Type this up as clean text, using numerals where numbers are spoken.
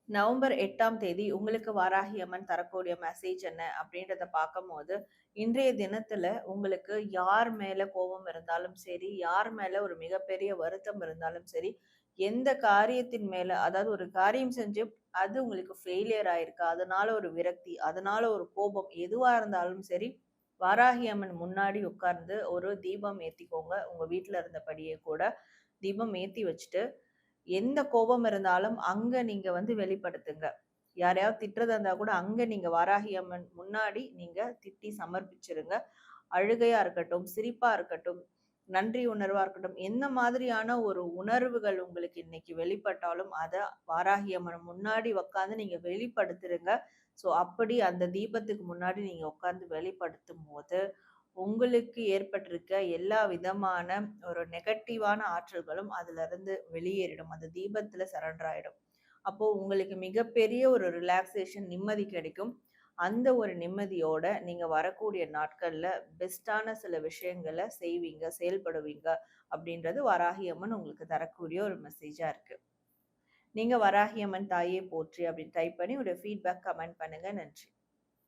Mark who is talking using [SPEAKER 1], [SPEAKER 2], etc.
[SPEAKER 1] November 8ஆம் தேதி உங்களுக்கு வாராகி அம்மன் தரக்கூடிய மெசேஜ் என்ன அப்படின்றத பார்க்கும்போது, இன்றைய தினத்துல உங்களுக்கு யார் மேல கோபம் இருந்தாலும் சரி, யார் மேல ஒரு மிகப்பெரிய வருத்தம் இருந்தாலும் சரி, எந்த காரியத்தின் மேல அதாவது ஒரு காரியம் செஞ்சு அது உங்களுக்கு ஃபெயிலியர் ஆயிருக்கு. அதனால ஒரு விரக்தி, அதனால ஒரு கோபம் எதுவா இருந்தாலும் சரி, வாராகி அம்மன் முன்னாடி உட்கார்ந்து ஒரு தீபம் ஏத்திக்கோங்க. உங்க வீட்ல இருந்தபடியே கூட தீபம் ஏத்தி வச்சுட்டு எந்த கோபம் இருந்தாலும் அங்க நீங்க வெளிப்படுத்துங்க. யாரையாவது திட்டுறதா இருந்தா கூட அங்க நீங்க வாராகி அம்மன் முன்னாடி நீங்க திட்டி சமர்ப்பிச்சுருங்க. அழுகையா இருக்கட்டும், சிரிப்பா இருக்கட்டும், நன்றி உணர்வா இருக்கட்டும், என்ன மாதிரியான ஒரு உணர்வுகள் உங்களுக்கு இன்னைக்கு வெளிப்பட்டாலும் அத வாராகி அம்மன் முன்னாடி உட்கார்ந்து நீங்க வெளிப்படுத்திருங்க. அப்படி அந்த தீபத்துக்கு முன்னாடி நீங்க உட்கார்ந்து வெளிப்படுத்தும்போது, உங்களுக்கு ஏற்பட்டிருக்க எல்லா விதமான ஒரு நெகட்டிவான ஆற்றல்களும் அதிலிருந்து வெளியேறிடும். அந்த தீபத்துல சரண்டர் ஆயிடும். அப்போ உங்களுக்கு மிகப்பெரிய ஒரு ரிலாக்சேஷன், நிம்மதி கிடைக்கும். அந்த ஒரு நிம்மதியோட நீங்க வரக்கூடிய நாட்கள்ல பெஸ்ட்டான சில விஷயங்கள செய்வீங்க, செயல்படுவீங்க அப்படின்றது வராகி அம்மன் உங்களுக்கு தரக்கூடிய ஒரு மெசேஜா இருக்கு. நீங்க வராகி அம்மன் தாயே போற்றி அப்படின்னு டைப் பண்ணி ஒரு ஃபீட்பேக் கமெண்ட் பண்ணுங்க. நன்றி.